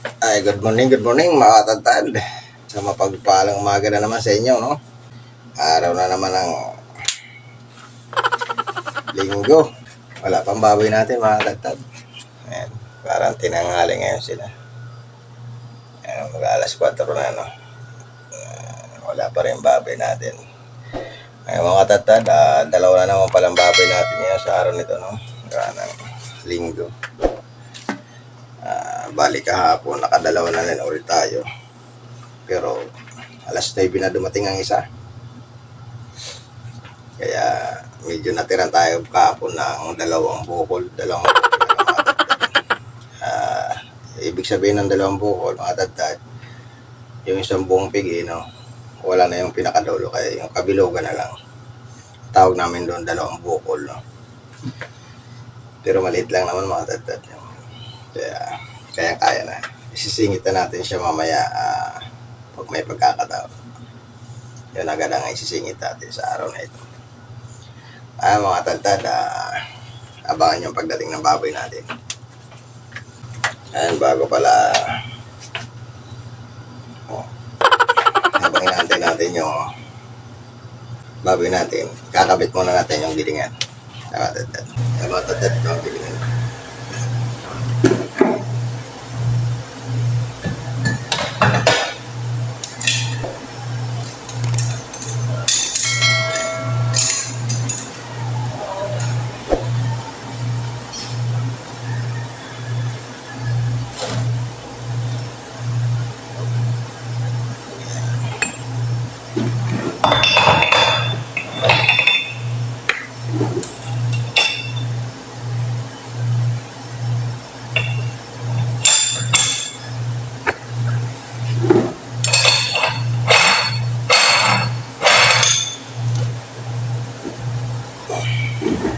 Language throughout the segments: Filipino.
Ay, good morning mga katantad. Sa mapagpalang umaga na naman sa inyo, no? Araw na naman ng linggo. Wala pang baboy natin mga katantad. Ayan, parang tinanghali ngayon sila. Ayan, mag-alas 4 na, no? Wala pa rin baboy natin. Ayan mga katantad, dalawa na naman palang baboy natin ngayon sa araw nito, no? Kaya ng linggo. Balik kahapon, nakadalawa na rin ulit tayo. Pero alas 9 na dumating ang isa. Kaya medyo natiran tayo kahapon ng dalawang bukol. Ibig sabihin ng dalawang bukol, mga tatad, yung isang buong pigi, no? Wala na yung pinakadulo, kaya yung kabilugan na lang. Tawag namin doon dalawang bukol, no? Pero maliit lang naman mga tatad. Kaya na. Isisingit na natin siya mamaya pag may pagkakataon. Yun agad ang isisingit natin sa araw na ito. Mga tatad, abangan yung pagdating ng baboy natin. Ayan, bago pala habang inaantay natin yung baboy natin, kakabit muna natin yung gilingan. Mga tatad, ito ang gilingan.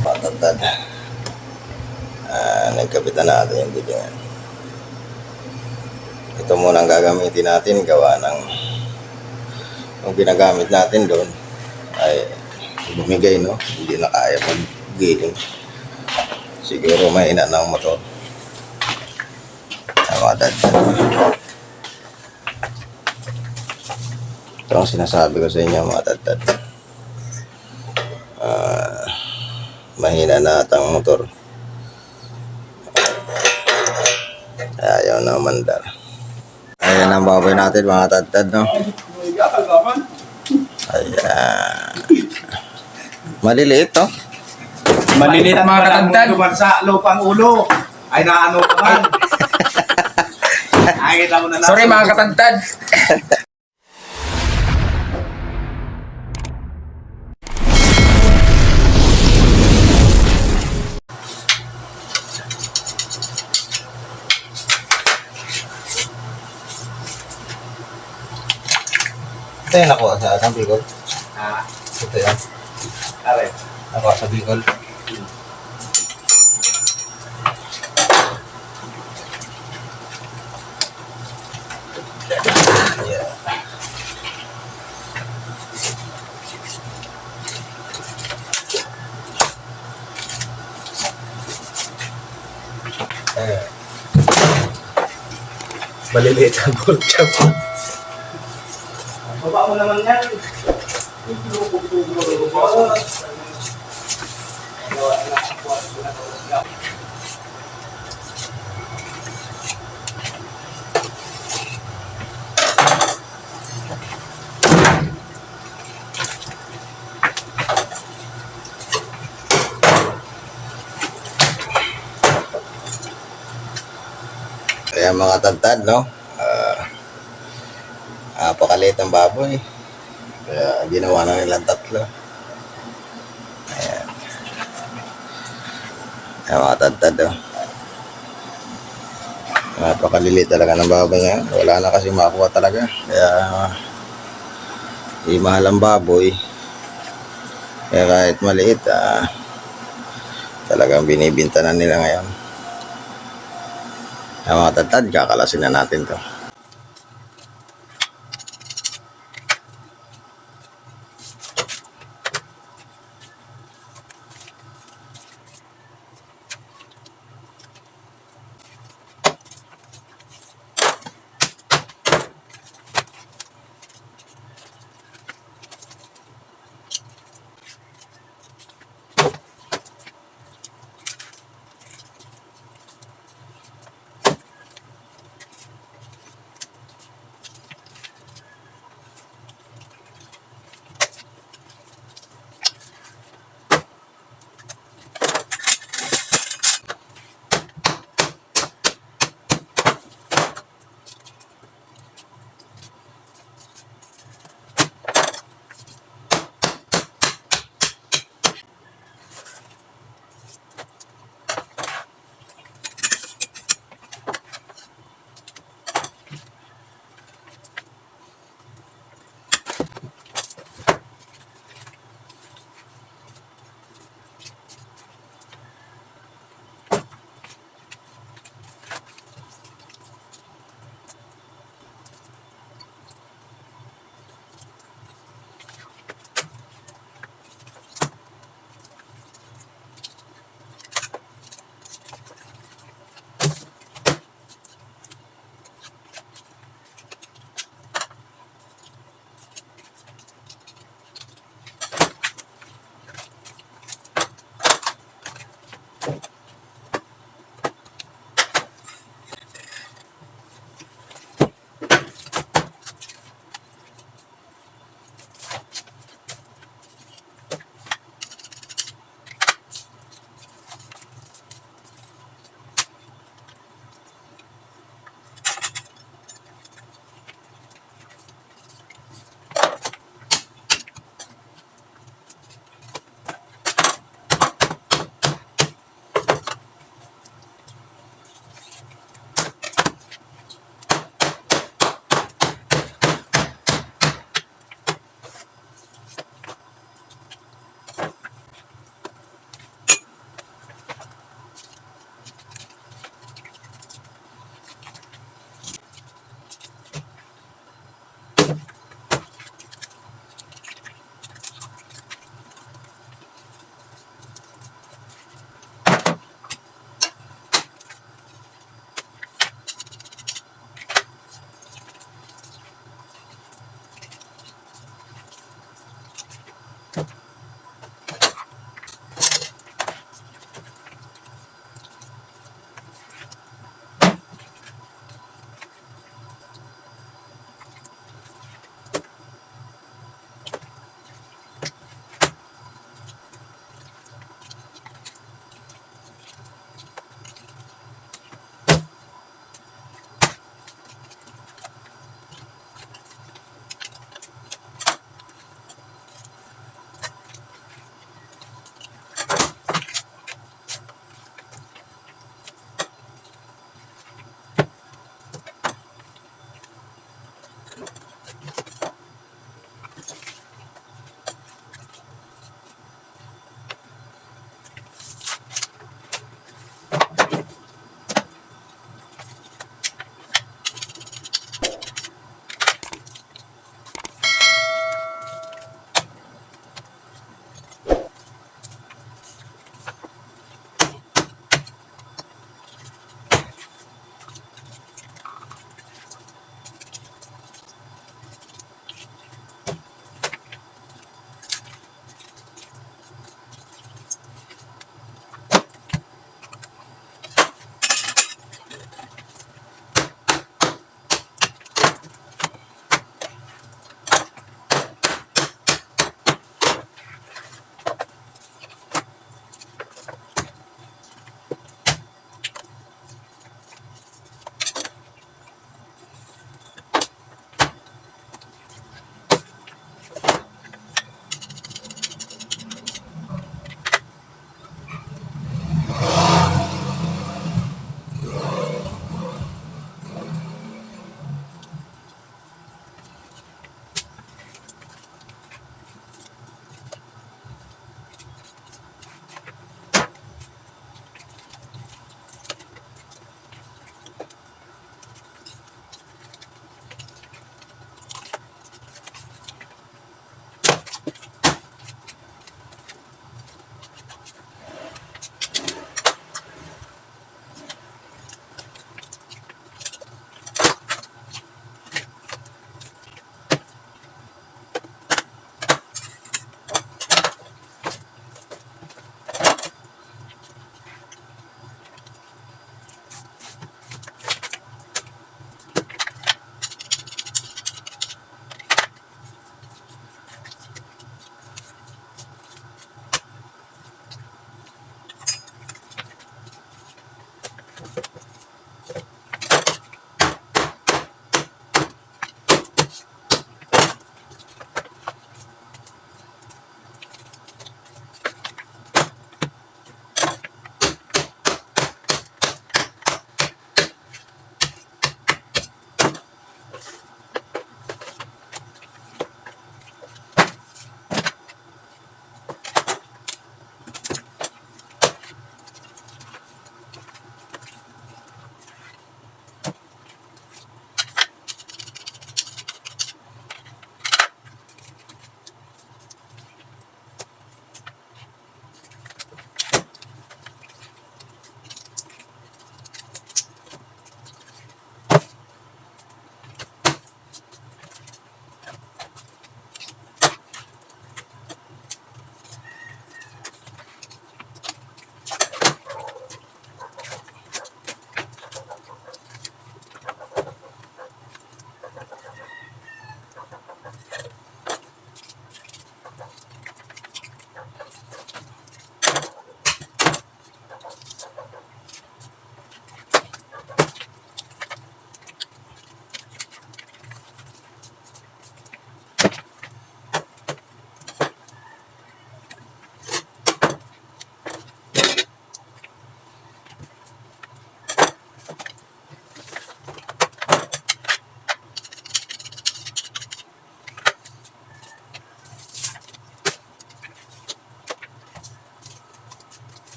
Patantad. Nagkapitan natin yung gilingan. Ito muna ang gagamitin natin, gawa ng yung ginagamit natin doon ay bumigay, no? Hindi na kaya mag-giling. Siguro may ina ng motor. Ito ang sinasabi ko sa inyo mga tatad. Mahina na atang motor. Ayaw na mandar. Ayan ang baboy natin mga tatad, no? Ayan. Maliliit, no? Maliliit mga katantad. Sa lupang ulo. Ay naano ka man. Ay, kita mo na lang. Sorry mga katantad. Ito yung nakuha sa Bicol. Ito yan. Are. Nakuha sa Bicol. Yeah. Maliliit ang pork chop. Baba mo naman yan. Kaya mga tantad, no? Napakaliit ng baboy. Kaya ginawa na nilang tatlo. Ayan. Kaya mga tantad, no? Napakaliliit talaga ng baboy niya. Wala na kasi makuha talaga. Kaya di mahal ang baboy. Kaya kahit maliit, talagang binibinta na nila ngayon. Kaya mga tantad, kakalasin na natin to.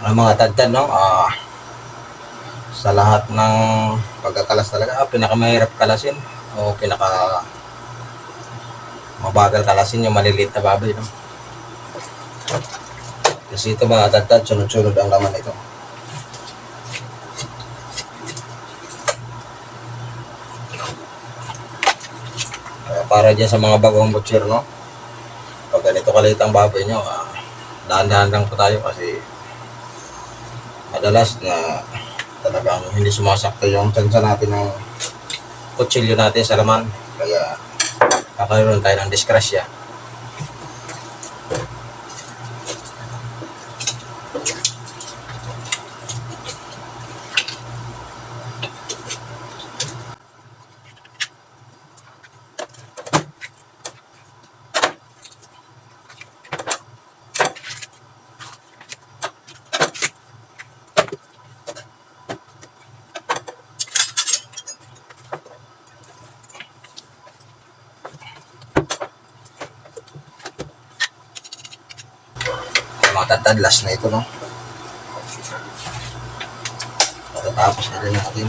Mga tagtad, no? Sa lahat ng pagkakalas talaga, pinakamahirap kalasin o pinaka mabagal kalasin yung maliliit na baboy, no? Kasi ito mga tagtad, sunod-sunod ang laman ito. Kaya para dyan sa mga bagong butcher, no? Pag ganito kaliit ang baboy nyo, dahan-dahan lang po tayo kasi madalas na talagang hindi sumasakto yung tsansa natin ng kutsilyo natin sa laman. Kaya kakaroon tayo ng disgrasya. Mga tatad, last na ito, no? Matatapos na rin natin.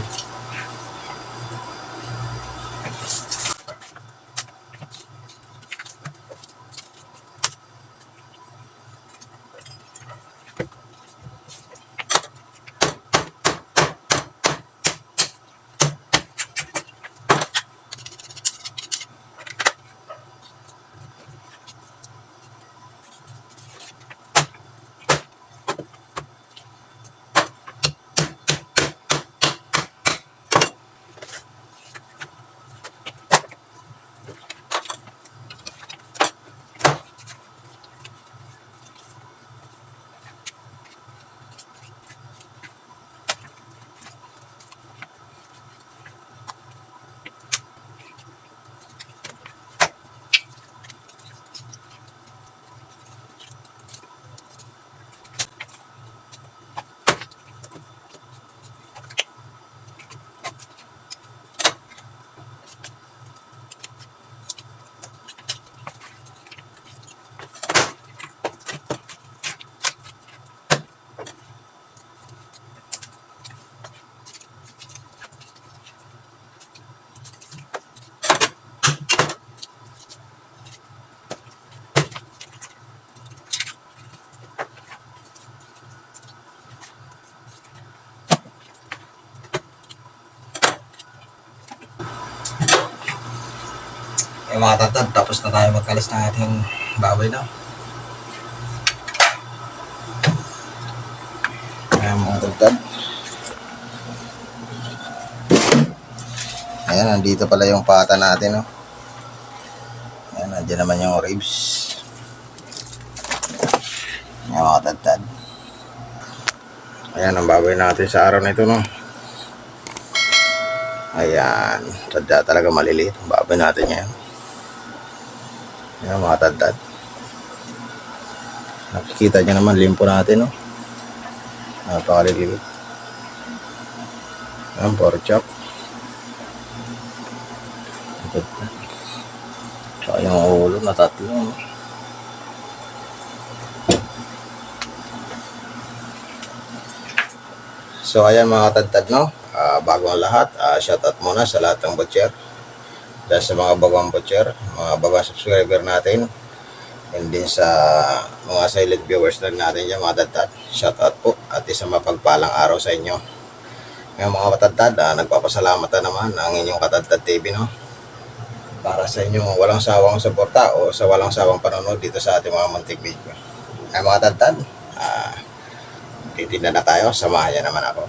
Mga tatad, tapos na tayo magkalis ng ating baboy, no? Ayan mga tatad. Ayan, nandito pala yung pata natin, no? Ayan, nandiyan naman yung ribs. Ayan mga tatad. Ayan ang baboy natin sa araw na ito, no? Ayan, sadya talaga maliliit ang baboy natin ngayon. Ayan mga tadtad. Nakikita nyo naman limpo natin, no? Napakaliliit. Ayan, pork chop. Tsaka yung ulo na tatlo, no? So ayan mga tadtad, no? Bago ang lahat, shoutout muna sa lahat ng butcher. Dahil sa mga bagong butcher, mga bagong subscriber natin, and din sa mga silent viewers lang natin dyan mga tadtad, shoutout po at isang mapagpalang araw sa inyo. Ngayon mga katadtad, nagpapasalamat na naman ang inyong Katadtad TV, no? Para sa inyong walang sawang suporta o sa walang sawang panonood dito sa ating mga munting video. Ngayon mga katadtad, titinda na tayo, samahan niyo naman ako.